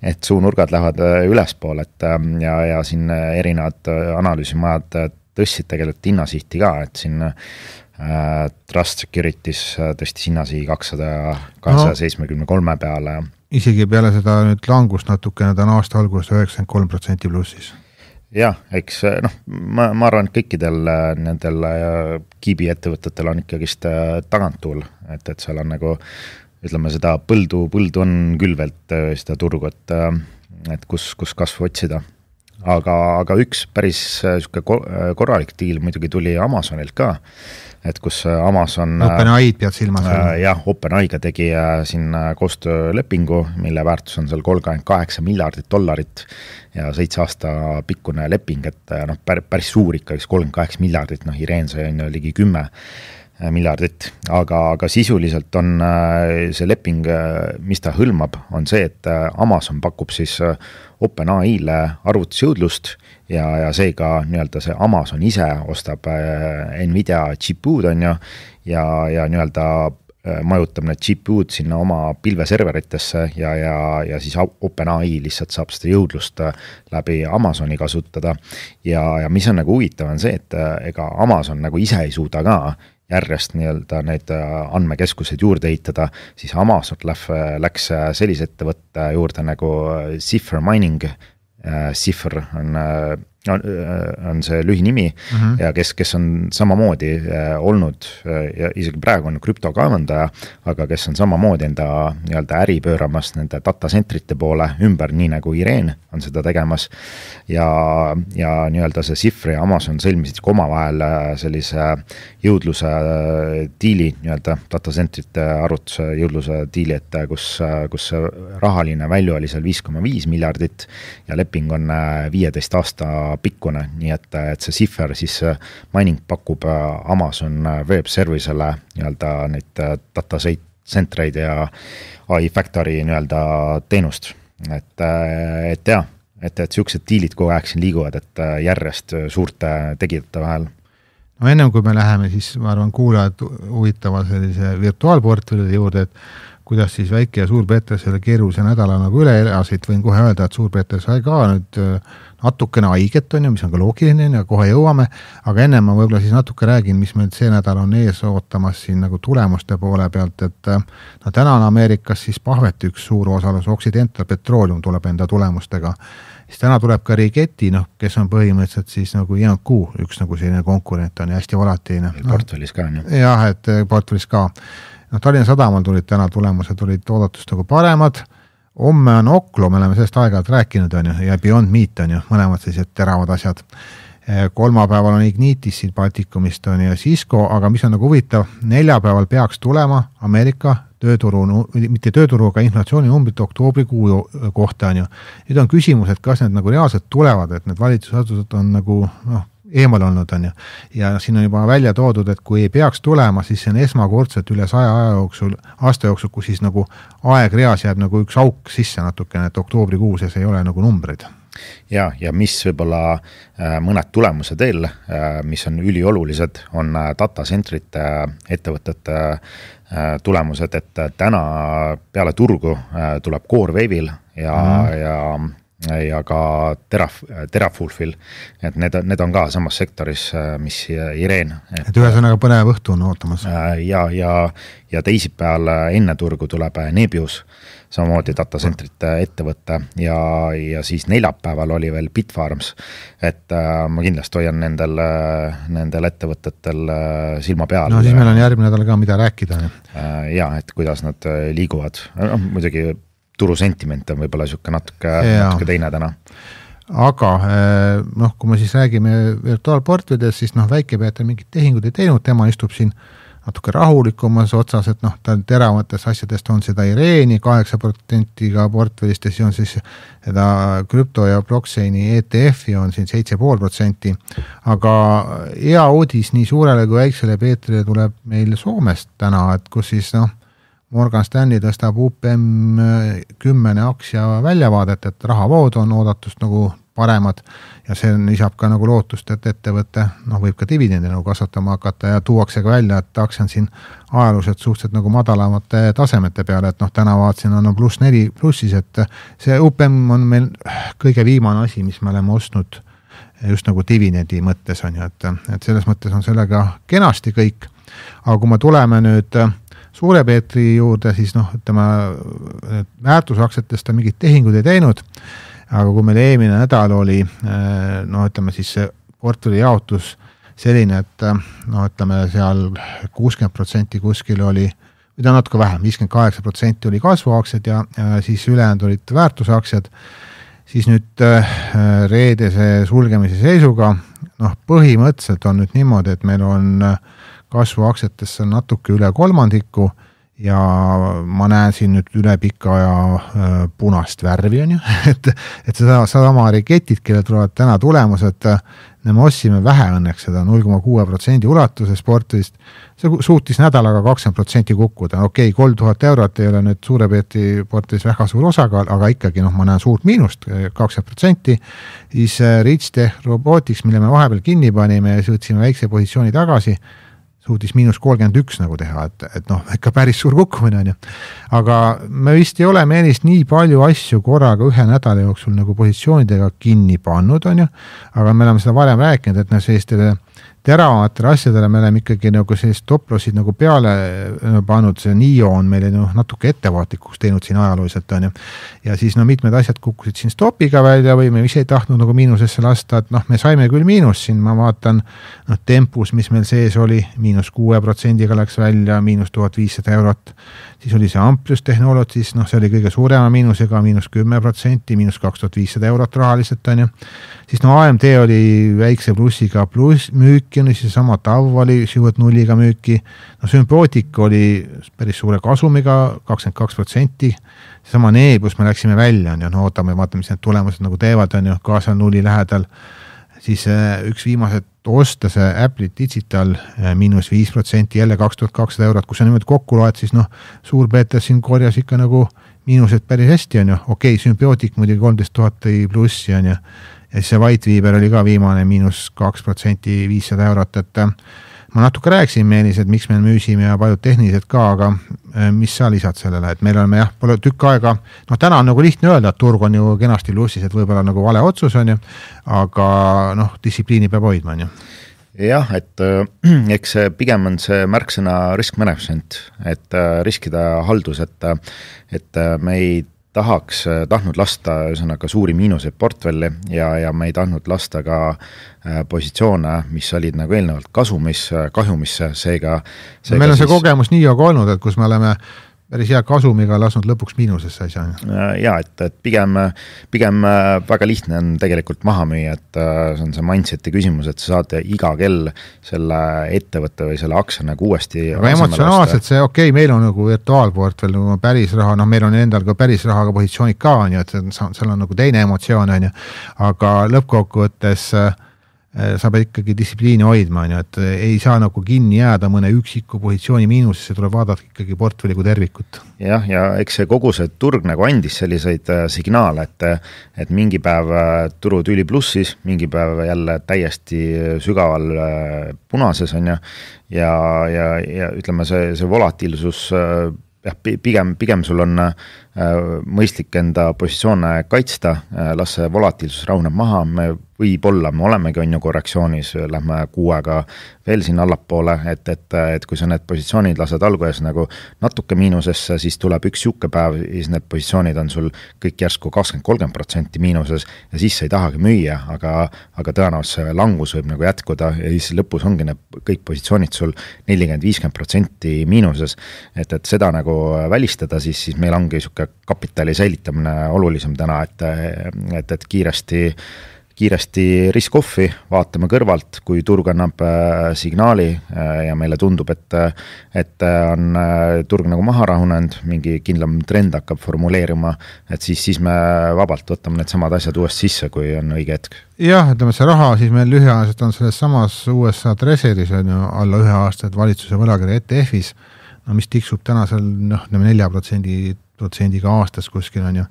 et suunurgad lähevad ülespool, et ja siin erinevad analüüsimajad tõstsid tegelikult hinnasihti ka, et siin Trust Securities tõstis hinnasihi 273 peale.
Isegi peale seda nüüd langust natukene, ta on aasta alguses 93% plussis.
Jah, eks ma arvan, et kõikidel nendel kiibi ettevõtetel on ikkagist taganttuul, et seal on nagu, ütleme seda põldu on külvelt seda turgu, et kus kasvu otsida. Aga üks päris korralik diil muidugi tuli Amazonilt ka, et kus Amazon
OpenAI-d pead silmas.
Jah, OpenAI-ga tegi siin koostöölepingu, mille väärtus on seal $38 miljardit ja 7 aasta pikkune leping, et päris suur ikka, 38 miljardit, Ireen sai on ligi 10 miljardit, aga sisuliselt on see leping, mis ta hõlmab, on see, et Amazon pakub siis OpenAI-le arvutusjõudlust ja seega nii-öelda see Amazon ise ostab Nvidia GPU-d on ju, ja nii-öelda majutab need GPU-d sinna oma pilveserveritesse ja siis OpenAI lihtsalt saab seda jõudlust läbi Amazoni kasutada ja mis on nagu huvitav on see, et ega Amazon nagu ise ei suuda ka järjest nii-öelda need andmekeskused juurde ehitada, siis Amazon läks sellise ettevõtte juurde nagu Zephyr Mining, Zephyr on see lühinimi ja kes on samamoodi olnud ja isegi praegu on krüptokaevandaja, aga kes on samamoodi enda nii-öelda äri pööramas nende datacentrite poole ümber, nii nagu Ireen on seda tegemas ja nii-öelda see Zephyr ja Amazon sõlmisid omavahel sellise jõudluse diili, nii-öelda datacentrite arvutuse jõudluse diili, et kus rahaline välju oli seal 5,5 miljardit ja leping on 15 aasta pikkune, nii et see Zephyr siis mining pakub Amazon Web Service'ele nii-öelda neid data centreid ja AI Factory nii-öelda teenust. Et jah, et siuksed diilid kogu aeg siin liiguvad, et järjest suurte tegijate vahel.
No ennem kui me läheme, siis ma arvan kuulajad huvitava sellise virtuaalportfellide juurde, et kuidas siis väike ja Suur-Peeter selle keerulise nädala nagu üle elasid, võin kohe öelda, et Suur-Peeter sai ka nüüd natukene haiget on ju, mis on ka loogiline ja kohe jõuame, aga enne ma võib-olla siis natuke räägin, mis meil see nädal on ees ootamas siin nagu tulemuste poole pealt, et täna on Ameerikas siis Pahveti üks suur osalus, Occidental Petroleum tuleb enda tulemustega, siis täna tuleb ka Rigetti, kes on põhimõtteliselt siis nagu INQ, üks nagu selline konkurent on ja hästi volatiline.
Portfellis ka on ju.
Jah, et portfellis ka. Tallinna Sadamal tulid täna tulemused, olid oodatust nagu paremad, homme on Oklo, me oleme sellest aeg-ajalt rääkinud on ju, ja Beyond Meat on ju, mõlemad sellised teravad asjad. Kolmapäeval on Ignitis siit Baltikumist on ja Cisco, aga mis on nagu huvitav, neljapäeval peaks tulema Ameerika mitte tööturu, aga inflatsiooni numbrit oktoobrikuu kohta on ju. Nüüd on küsimus, et kas need nagu reaalselt tulevad, et need valitsusasutused on nagu eemal olnud on ju. Ja siin on juba välja toodud, et kui ei peaks tulema, siis see on esmakordselt üle 100 aasta jooksul, kus siis nagu aegreas jääb nagu üks auk sisse natukene, et oktoobrikuuses ei ole nagu numbreid.
Ja mis võib-olla mõned tulemused veel, mis on üliolulised, on datacentrite ettevõtete tulemused, et täna peale turgu tuleb CoreWave'il ja ka Terafulfil, et need on ka samas sektoris, mis Ireen.
Et ühesõnaga põnev õhtu on ootamas.
Ja teisipäeval enne turgu tuleb Nebius, samamoodi datacentrite ettevõtte ja siis neljapäeval oli veel Bitfarms, et ma kindlasti hoian nendel ettevõtetel silma peal.
No siis meil on järgmine nädal ka mida rääkida.
Ja, et kuidas nad liiguvad, muidugi turusentiment on võib-olla natuke teine täna.
Aga kui me siis räägime virtuaalportfellidest, siis Väike-Peeter mingid tehingud ei teinud, tema istub siin natuke rahulikumas otsas, et ta teravates asjadest on seda Ireeni 8% portfellist ja siis on siis seda krüpto- ja blockchaini ETF-i on siin 7,5%, aga hea uudis nii suurele kui väiksele Peetrile tuleb meil Soomest täna, et kus siis Morgan Stanley tõstab UPM 10 aktsia väljavaadet, et rahavood on oodatust nagu paremad ja see lisab ka nagu lootust, et ettevõte võib ka dividendi nagu kasvatama hakata ja tuuakse ka välja, et aktsia on siin ajaluselt suhteliselt nagu madalamate tasemete peale, et täna vaatasin on +4 plussis, et see UPM on meil kõige viimane asi, mis me oleme ostnud just nagu dividendi mõttes on ju, et selles mõttes on sellega kenasti kõik, aga kui me tuleme nüüd Suure Peetri juurde, siis ütleme, väärtusaktsiatest mingid tehingud ei teinud, aga kui meil eelmine nädal oli, ütleme siis see portfelli jaotus selline, et ütleme seal 60% kuskil oli, või natuke vähem, 58% oli kasvuaktsiad ja siis ülejäänud olid väärtusaktsiad, siis nüüd reedese sulgemise seisuga, põhimõtteliselt on nüüd niimoodi, et meil on kasvuaktsiatesse natuke üle kolmandiku ja ma näen siin nüüd üle pika aja punast värvi on ju, et seda sama Rigetid, kellel tulevad täna tulemused, me ostsime vähe õnneks seda 0,6% ulatuses portfellist, see suutis nädalaga 20% kukkuda, 3000 eurot ei ole nüüd Suure Peetri portfellis väga suur osakaal, aga ikkagi ma näen suurt miinust, 20%, siis Ritstech Robotics, mille me vahepeal kinni panime ja suutsime väikse positsiooni tagasi, suutis -31 nagu teha, et ikka päris suur kukkumine on ju. Aga me vist ei ole Meelist nii palju asju korraga ühe nädala jooksul nagu positsioonidega kinni pannud on ju, aga me oleme seda varem rääkinud, et sellistele teravamatele asjadele me oleme ikkagi nagu sellist toplossid nagu peale pannud, see NIO on meile natuke ettevaatlikuks teinud siin ajalooliselt on ju. Ja siis mitmed asjad kukkusid siin stopiga välja või me ise ei tahtnud nagu miinusesse lasta, et me saime küll miinus siin, ma vaatan tempus, mis meil sees oli, -6% läks välja, -1500 eurot, siis oli see Amplius Technologies, see oli kõige suurema miinusega, -10%, -2500 eurot rahaliselt on ju. Siis AMD oli väikse plussiga pluss müüki, on siis sama TAV oli süvõt nulliga müüki, Symbiotic oli päris suure kasumiga, 22%, sama Neebus me läksime välja, on ju, ootame, vaatame, mis need tulemused nagu teevad, on ju, kaasal nulli lähedal, siis üks viimased osta see Apple Digital -5%, jälle 2200 eurot, kui sa niimoodi kokku loed, siis Suur Peeter siin korjas ikka nagu miinused päris hästi, on ju, Symbiotic muidugi 13 000 tõi plussi, on ju, ja siis see Whiteweaver oli ka viimane -2%, 500 eurot, et ma natuke rääkisin Meelis, et miks me müüsime ja paljud tehnilised ka, aga mis sa lisad sellele, et meil oleme pole tükk aega, täna on nagu lihtne öelda, et turg on ju kenasti lussis, et võib-olla nagu vale otsus on ju, aga distsipliini peab hoidma, on ju.
Jah, et eks pigem on see märksõna risk management, et riskide haldus, et me ei tahtnud lasta ühesõnaga suuri miinuseid portfelli ja me ei tahtnud lasta ka positsioone, mis olid nagu eelnevalt kahjumisse, seega
meil on see kogemus nii aga olnud, et kus me oleme päris hea kasumiga lasknud lõpuks miinusesse asja.
Ja, et pigem väga lihtne on tegelikult maha müüa, et see on see mindseti küsimus, et sa saad iga kell selle ettevõtte või selle aktsia nagu uuesti.
Aga emotsionaalselt see meil on nagu virtuaalportfell, nagu päris raha, meil on endal ka päris rahaga positsioonid ka, on ju, et seal on nagu teine emotsioon, on ju, aga lõppkokkuvõttes sa pead ikkagi distsipliini hoidma, on ju, et ei saa nagu kinni jääda mõne üksiku positsiooni miinusesse, tuleb vaadata ikkagi portfelli kui tervikut.
Jah, ja eks see kogu see turg nagu andis selliseid signaale, et mingi päev turud üli plussis, mingi päev jälle täiesti sügaval punases on ju, ja ütleme see volatiilsus, pigem sul on mõistlik enda positsioone kaitsta, las see volatiilsus rauneb maha, me olemegi on ju korrektsioonis, lähme kuuega veel siin allapoole, et kui sa need positsioonid lased alguses nagu natuke miinusesse, siis tuleb üks siuke päev, siis need positsioonid on sul kõik järsku 20-30% miinuses ja siis sa ei tahagi müüa, aga tõenäoliselt see langus võib nagu jätkuda ja siis lõpus ongi need kõik positsioonid sul 40-50% miinuses, et seda nagu välistada, siis meil ongi siuke kapitali säilitamine olulisem täna, et kiiresti risk-offi, vaatame kõrvalt, kui turg annab signaali ja meile tundub, et on turg nagu maha rahunenud, mingi kindlam trend hakkab formuleerima, et siis me vabalt võtame need samad asjad uuest sisse, kui on õige hetk.
Jah, ütleme see raha, siis meil lühiajaliselt on selles samas USA Treasury's on ju alla 1 aasta, et valitsuse võlakirja ETF-is, no mis tiksub tänasel 4%-ga aastas kuskil on ju.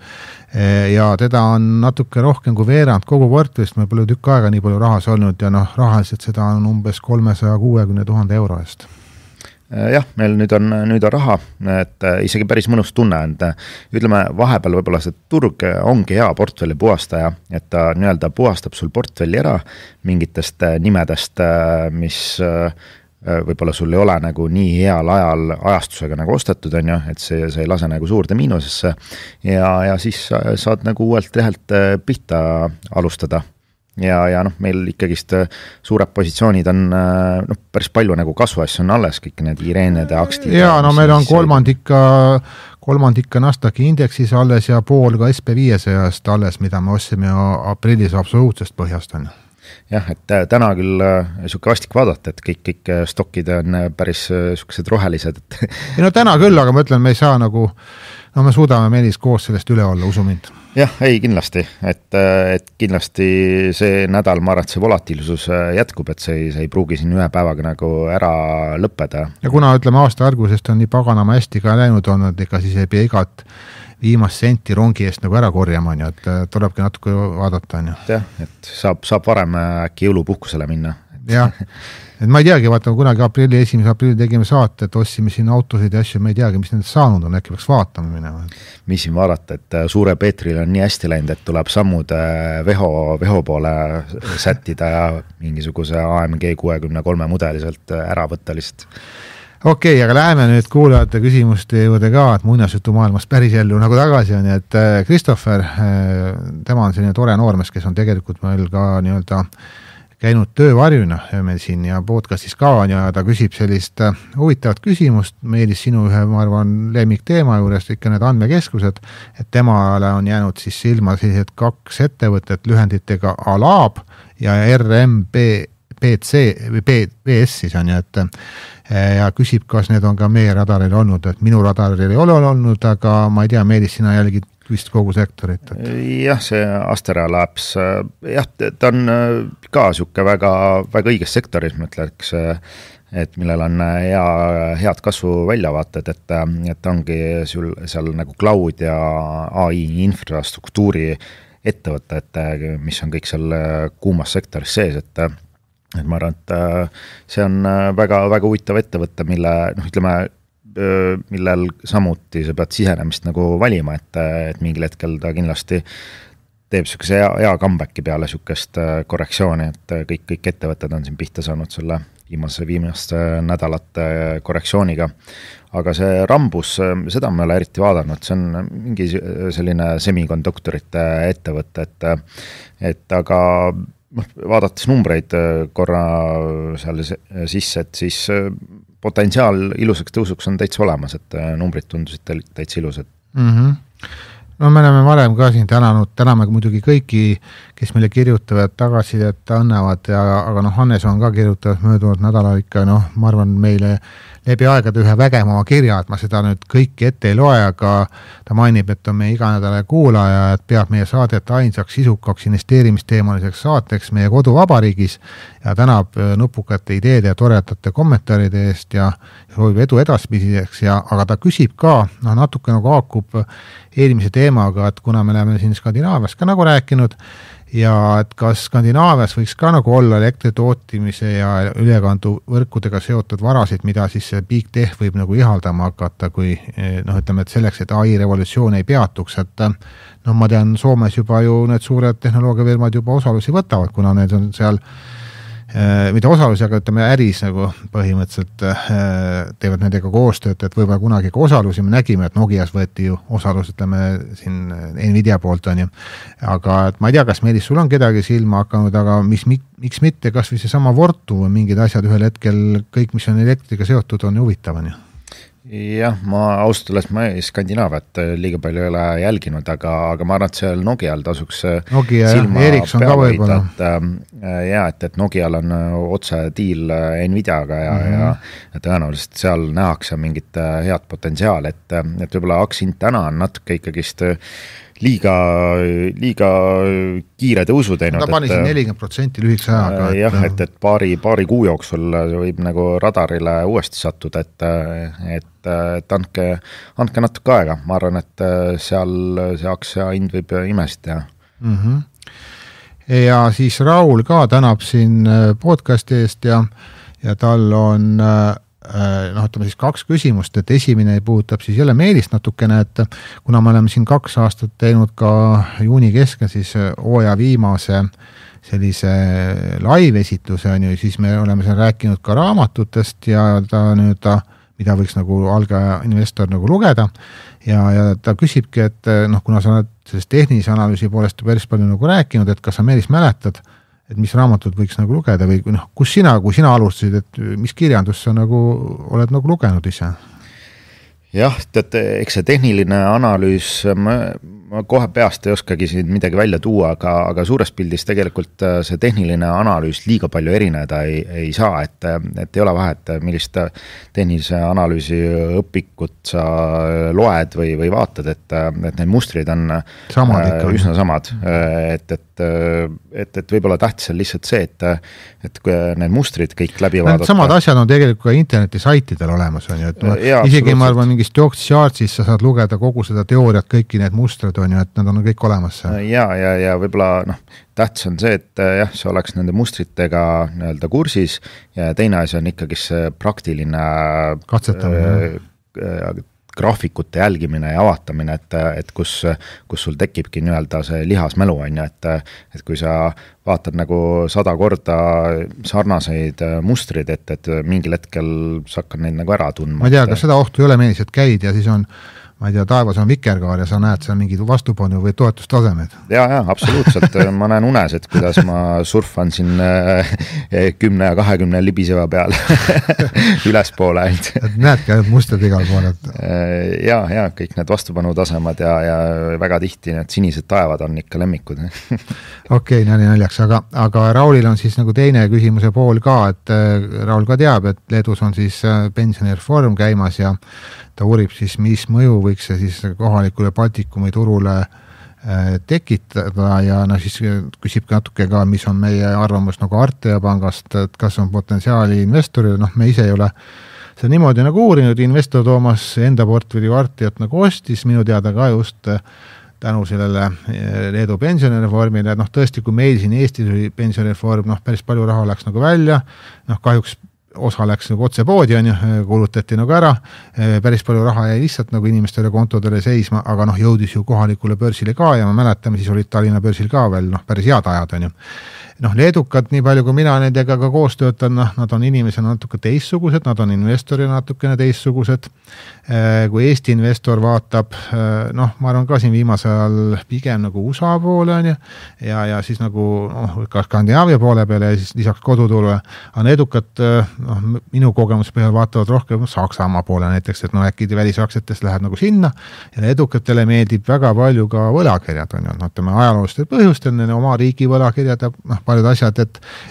Ja teda on natuke rohkem kui veerand kogu portfellist, meil pole tükk aega nii palju rahas olnud ja rahaliselt seda on umbes 360 000 euro eest.
Jah, meil nüüd on raha, et isegi päris mõnus tunne, et ütleme vahepeal võib-olla see turg ongi hea portfelli puhastaja, et ta nii-öelda puhastab sul portfelli ära mingitest nimedest, mis võib-olla sul ei ole nagu nii heal ajal ajastusega nagu ostetud, on ju, et see ei lase nagu suurde miinusesse ja siis saad nagu uuelt lehelt pihta alustada. Ja meil ikkagist suured positsioonid on päris palju nagu kasvuasju on alles, kõik need Irenede akstid.
Ja meil on kolmandikka Nasdaqi indeksis alles ja pool ka SP500 alles, mida me ostsime aprillis absoluutsest põhjast on.
Jah, et täna küll suke vastik vaadata, et kõik stokid on päris sukesed rohelised.
Ei täna küll, aga ma ütlen, me ei saa nagu, me suudame Meelis koos sellest üle olla, usu mind.
Jah, ei kindlasti, et kindlasti see nädal, ma arvan, et see volatiilsus jätkub, et see ei pruugi siin ühe päevaga nagu ära lõppeda.
Ja kuna ütleme aasta algusest on nii paganama hästi ka läinud olnud, ega siis ei pea igat viimast senti rongi eest nagu ära korjama, et tulebki natuke vaadata.
Jah, et saab varem äkki jõulupuhkusele minna.
Jah, et ma ei teagi, vaata kunagi 1. aprilli tegime saate, et ossime siin autosid ja asju, ma ei teagi, mis nendest saanud on, äkki peaks vaatama minema.
Mis siin vaadata, et Suure Peetril on nii hästi läinud, et tuleb sammud veho poole sättida ja mingisuguse AMG 63 mudeliselt ära võtta lihtsalt.
Okei, aga läheme nüüd kuulajate küsimuste juurde ka, et muinasjutu maailmas päris ellu nagu tagasi on, et Christopher, tema on selline tore noormees, kes on tegelikult meil ka nii-öelda käinud töövarjuna meil siin ja podcastis ka on ja ta küsib sellist huvitavat küsimust, Meelis sinu ühe, ma arvan, lemmik teema juures, ikka need andmekeskused, et temale on jäänud siis silma sellised 2 ettevõtet lühenditega ALAB ja RMBC või BS siis on ju, et ja küsib, kas need on ka meie radaril olnud, et minu radaril ei ole olnud, aga ma ei tea, Meelis, sina jälgid vist kogu sektorit.
Jah, see Astera Labs, jah, ta on ka siuke väga õiges sektoris, ma ütleks, et millel on head kasvu väljavaated, et ongi seal nagu cloud ja AI infrastruktuuri ettevõte, et mis on kõik seal kuumas sektoris sees, et ma arvan, et see on väga huvitav ettevõte, millel samuti sa pead sisenemist nagu valima, et mingil hetkel ta kindlasti teeb sükese hea comebacki peale sükest korrektsiooni, et kõik ettevõtted on siin pihta saanud selle viimaste nädalate korrektsiooniga. Aga see Rambus, seda ma ei ole eriti vaadanud, see on mingi selline semikonduktorite ettevõte, et aga vaadates numbreid korra seal sisse, et siis potentsiaal ilusaks tõusuks on täitsa olemas, et numbrid tundusid täitsa ilusad. No me oleme varem ka siin täname muidugi kõiki, kes meile kirjutavad tagasisidet annavad, aga Hannes on ka kirjutanud möödunud nädalal ikka, ma arvan meile läbi aegade ühe vägema kirja, et ma seda nüüd kõiki ette ei loe, aga ta mainib, et on meie iganädala kuulaja, et peab meie saadet ainsaks sisukaks investeerimisteemaliseks saateks meie koduvabariigis ja tänab nupukate ideede ja toredate kommentaaride eest ja soovib edu edaspidiseks, aga ta küsib ka, natuke nagu haakub eelmise teemaga, et kuna me oleme siin Skandinaavias ka nagu rääkinud, ja et kas Skandinaavias võiks ka nagu olla elektritoottimise ja ülekanduvõrkudega seotud varasid, mida siis see Big Tech võib nagu ihaldama hakata, kui ütleme, et selleks, et AI revolutsioon ei peatuks, et ma tean, Soomes juba ju need suured tehnoloogiafirmad juba osalusi võtavad, kuna need on seal mida osalusi, aga ütleme äris nagu põhimõtteliselt teevad nendega koostööd, et võib-olla kunagi ka osalusi me nägime, et Nokias võeti ju osalus, ütleme siin Nvidia poolt on ju, aga et ma ei tea, kas Meelis sul on kedagi silma hakanud, aga miks mitte, kas või see sama Vortu või mingid asjad ühel hetkel, kõik, mis on elektriga seotud, on huvitav on ju? Jah, ma ausalt ma Skandinaaviat liiga palju ei ole jälginud, aga ma arvan, et seal Nokial tasuks
Nokia
silma
Ericsson ka võib-olla.
Et Nokial on otse diil Nvidiaga ja tõenäoliselt seal nähakse mingit head potentsiaal, et võib-olla aktsia täna on natuke ikkagist liiga kiire tõusu teinud.
Ta pani siin 40% lühikese ajaga.
Jah, et paari kuu jooksul võib nagu radarile uuesti sattuda, et andke natuke aega. Ma arvan, et seal see aktsia hind võib imesid teha.
Ja siis Raul ka tänab siin podcasti eest ja tal on ütleme siis 2 küsimust, et esimene puudutab siis jälle Meelist natukene, et kuna me oleme siin 2 aastat teinud ka juuni keskel siis hooaja viimase sellise live-esitluse, siis me oleme seal rääkinud ka raamatutest ja mida võiks nagu algaja investor nagu lugeda ja ta küsibki, et kuna sa oled sellest tehnilise analüüsi poolest päris palju nagu rääkinud, et kas sa Meelis mäletad, et mis raamatud võiks nagu lugeda või kui sina alustasid, et mis kirjandus sa nagu oled nagu lugenud ise?
Jah, eks see tehniline analüüs, ma kohe peast ei oskagi siin midagi välja tuua, aga suures pildis tegelikult see tehniline analüüs liiga palju erineda ei saa, et ei ole vahet, millist tehnilise analüüsi õpikut sa loed või vaatad, et need mustrid on üsna samad, et võib-olla tähtis on lihtsalt see, et kui need mustrid kõik läbi vaadata.
Samad asjad on tegelikult ka interneti saitidel olemas, on ju, et isegi ma arvan, mingist Chartsis sa saad lugeda kogu seda teooriat, kõiki need mustrid on ju, et nad on kõik olemas.
Ja võib-olla tähtis on see, et jah, see oleks nende mustritega nii-öelda kursis ja teine asi on ikkagi see praktiline graafikute jälgimine ja avatamine, et kus sul tekibki nii-öelda see lihasmälu on ju, et kui sa vaatad nagu 100 korda sarnaseid mustrid, et mingil hetkel sa hakkad neid nagu ära tundma.
Ma ei tea, kas seda ohtu ei ole Meelis, et käid ja siis on ma ei tea, taevas on vikerkaar ja sa näed seal mingid vastupanu või toetustasemed.
Ja, absoluutselt. Ma näen unes, et kuidas ma surfan siin 10 ja 20 libiseva peal ülespoole ainult.
Et näedki ainult mustad igal pool.
Ja, kõik need vastupanutasemad ja väga tihti need sinised taevad on ikka lemmikud.
Okei, naljaks, aga Raulil on siis nagu teine küsimuse pool ka, et Raul ka teab, et Leedus on siis pensionireform käimas ja ta uurib siis, mis mõju võiks see siis kohalikule Baltikumi turule tekitada ja siis küsib natuke ka, mis on meie arvamus nagu Artea pangast, et kas on potentsiaali investoril, me ise ei ole see niimoodi nagu uurinud, investor Toomas enda portfelli Arteat nagu ostis, minu teada ka just tänu sellele Leedu pensionireformile, tõesti, kui meil siin Eestis oli pensionireform, päris palju raha läks nagu välja, kahjuks osa läks nagu otse poodi, kuulutati nagu ära, päris palju raha jäi lihtsalt nagu inimestele kontodele seisma, aga jõudis ju kohalikule börsile ka ja ma mäletame, siis olid Tallinna börsil ka veel päris head ajad, Leedukad, nii palju kui mina nendega ka koos töötan, nad on inimesena natuke teistsugused, nad on investorina natukene teistsugused. Kui Eesti investor vaatab, ma arvan ka siin viimasel ajal pigem nagu USA poole ja siis nagu ka Skandinaavia poole peale ja siis lisaks kodutulu. Aga Leedukad, minu kogemus põhjal vaatavad rohkem Saksamaa poole näiteks, et äkki välisaktsiatest läheb nagu sinna ja Leedukatele meeldib väga palju ka võlakirjad, ajaloolistel põhjustel, oma riigi võlakirjad ja paljud asjad,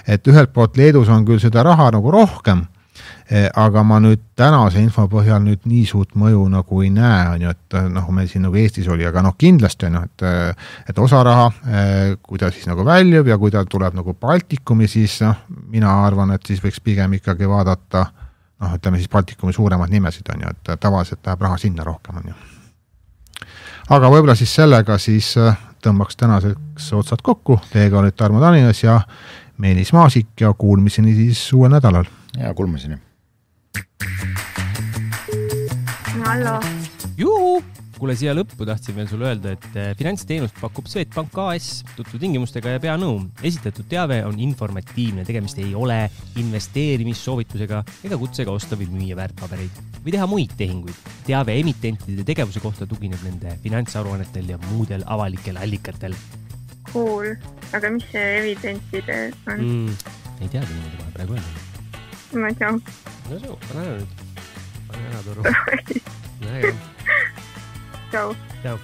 et ühelt poolt Leedus on küll seda raha nagu rohkem, aga ma nüüd tänase info põhjal nüüd nii suurt mõju nagu ei näe, et meil siin nagu Eestis oli, aga kindlasti on, et osa raha, kui ta siis nagu väljub ja kui ta tuleb nagu Baltikumi, siis mina arvan, et siis võiks pigem ikkagi vaadata, ütleme siis Baltikumi suuremad nimesid on ju, et tavaliselt läheb raha sinna rohkem on ju. Aga võib-olla siis sellega siis tõmbaks tänaseks otsad kokku. Teiega olid Tarmo Taninas ja Meelis Maasik ja kuulmiseni siis uuel nädalal.
Ja kuulmiseni.
Hallo.
Juhu! Kuule, siia lõppu tahtsin veel sulle öelda, et finantsteenust pakub Swedbank AS tutvu tingimustega ja pea nõu. Esitatud teave on informatiivne, tegemist ei ole investeerimissoovitusega ega kutsega osta või müüa väärtpabereid või teha muid tehinguid. Teave emitentide tegevuse kohta tugineb nende finantsaruannetel ja muudel avalikel allikatel.
Cool, aga mis see emitentide on?
Ei teagi niimoodi vahe praegu öelda.
Ma ei tea.
No see, pane nüüd. Pane ära toru. Näe.
Ciao.
Ciao.